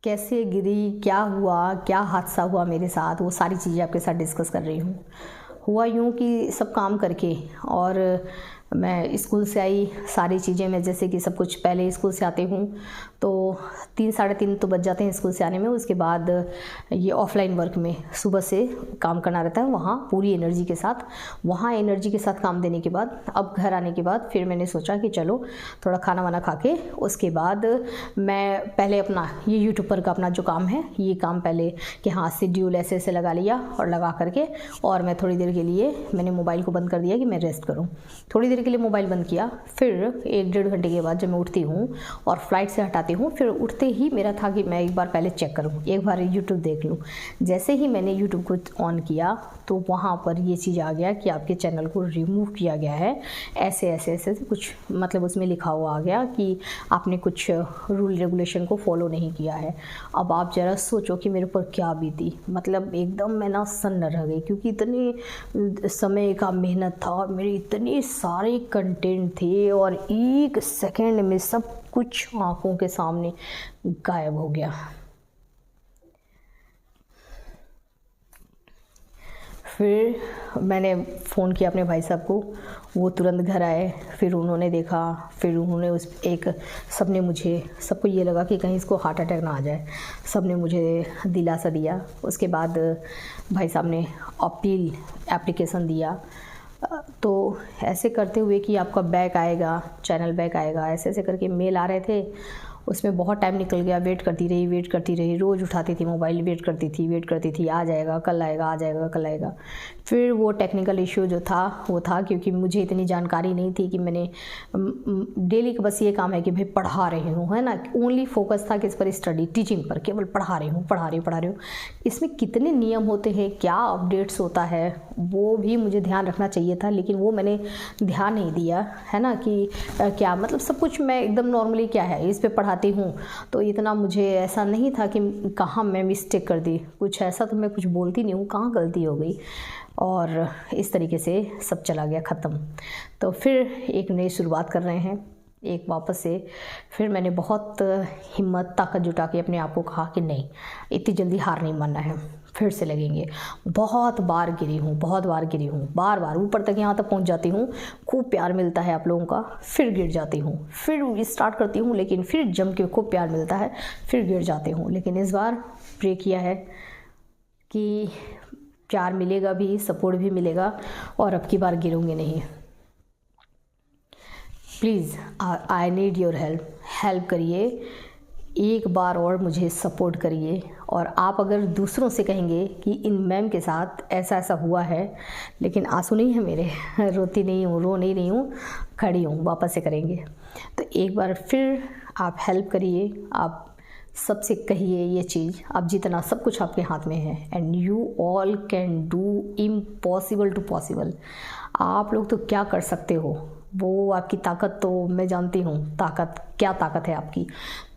कैसे गिरी, क्या हुआ, क्या हादसा हुआ मेरे साथ, वो सारी चीज़ें आपके साथ डिस्कस कर रही हूँ। हुआ यूँ कि सब काम करके और मैं स्कूल से आई, सारी चीज़ें मैं जैसे कि सब कुछ, पहले स्कूल से आती हूँ तो 3 साढ़े 3 तो बज जाते हैं स्कूल से आने में। उसके बाद ये ऑफलाइन वर्क में सुबह से काम करना रहता है, वहाँ पूरी एनर्जी के साथ, वहाँ एनर्जी के साथ काम देने के बाद अब घर आने के बाद फिर मैंने सोचा कि चलो थोड़ा खाना वाना खा के उसके बाद मैं पहले अपना ये यूट्यूब पर का अपना जो काम है, ये काम पहले कि हाँ शेड्यूल ऐसे ऐसे लगा लिया और लगा करके और मैं थोड़ी देर के लिए मैंने मोबाइल को बंद कर दिया कि मैं रेस्ट करूँ। थोड़ी देर के लिए मोबाइल बंद किया, फिर 1-1.5 घंटे के बाद जब मैं उठती हूँ और फ्लाइट से हटाती हूँ, फिर उठते ही मेरा था कि मैं एक बार पहले चेक करूँ, एक बार यूट्यूब देख लूँ। जैसे ही मैंने यूट्यूब को ऑन किया तो वहाँ पर ये चीज़ आ गया कि आपके चैनल को रिमूव किया गया है, ऐसे ऐसे ऐसे कुछ, मतलब उसमें लिखा हुआ आ गया कि आपने कुछ रूल रेगुलेशन को फॉलो नहीं किया है। अब आप ज़रा सोचो कि मेरे ऊपर क्या बीती, मतलब एकदम मैं ना सन्न रह गई, क्योंकि इतने समय का मेहनत था और मेरे इतने सारे कंटेंट थे और 1 सेकंड में सब कुछ आंखों के सामने गायब हो गया। फिर मैंने फ़ोन किया अपने भाई साहब को, वो तुरंत घर आए, फिर उन्होंने देखा, फिर उन्होंने सबने मुझे, सबको ये लगा कि कहीं इसको हार्ट अटैक ना आ जाए, सबने मुझे दिलासा दिया। उसके बाद भाई साहब ने अपील एप्लीकेशन दिया, तो ऐसे करते हुए कि आपका बैक आएगा, चैनल बैक आएगा, ऐसे ऐसे करके मेल आ रहे थे। उसमें बहुत टाइम निकल गया, वेट करती रही, रोज़ उठाती थी मोबाइल, वेट करती थी, आ जाएगा कल आएगा, आ जाएगा कल आएगा। फिर वो टेक्निकल इशू जो था वो था, क्योंकि मुझे इतनी जानकारी नहीं थी कि मैंने डेली का बस ये काम है कि भाई पढ़ा रही हूँ, है ना, ओनली फोकस था किस पर, स्टडी टीचिंग पर, केवल पढ़ा रही हूँ। इसमें कितने नियम होते हैं, क्या अपडेट्स होता है, वो भी मुझे ध्यान रखना चाहिए था, लेकिन वो मैंने ध्यान नहीं दिया, है ना, कि क्या मतलब सब कुछ मैं एकदम नॉर्मली क्या है इस पे पढ़ाती हूँ, तो इतना मुझे ऐसा नहीं था कि कहाँ मैं मिस्टेक कर दी, कुछ ऐसा तो मैं कुछ बोलती नहीं हूँ, कहाँ गलती हो गई, और इस तरीके से सब चला गया ख़त्म। तो फिर एक नई शुरुआत कर रहे हैं, एक वापस से। फिर मैंने बहुत हिम्मत ताकत जुटा के अपने आप को कहा कि नहीं, इतनी जल्दी हार नहीं मानना है, फिर से लगेंगे। बहुत बार गिरी हूँ, बार ऊपर तक यहाँ तक पहुँच जाती हूँ, खूब प्यार मिलता है आप लोगों का, फिर गिर जाती हूँ, फिर स्टार्ट करती हूँ, लेकिन फिर जम के खूब प्यार मिलता है, फिर गिर जाती हूँ। लेकिन इस बार प्रे किया है कि प्यार मिलेगा भी, सपोर्ट भी मिलेगा, और अब की बार गिरूँगी नहीं। Please I need your help करिए, एक बार और मुझे सपोर्ट करिए। और आप अगर दूसरों से कहेंगे कि इन मैम के साथ ऐसा ऐसा हुआ है, लेकिन आंसू नहीं है मेरे, रोती नहीं हूँ, रो नहीं रही हूँ, खड़ी हूँ, वापस से करेंगे। तो एक बार फिर आप हेल्प करिए, आप सबसे कहिए ये चीज़, आप जितना, सब कुछ आपके हाथ में है, and you all can do impossible to possible. आप लोग तो क्या कर सकते हो, वो आपकी ताकत तो मैं जानती हूँ, क्या ताकत है आपकी।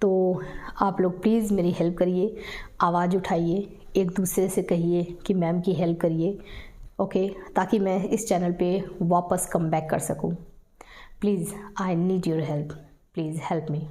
तो आप लोग प्लीज़ मेरी हेल्प करिए, आवाज़ उठाइए, एक दूसरे से कहिए कि मैम की हेल्प करिए, ओके, ताकि मैं इस चैनल पे वापस कम बैक कर सकूँ। Please I need your help, please help me.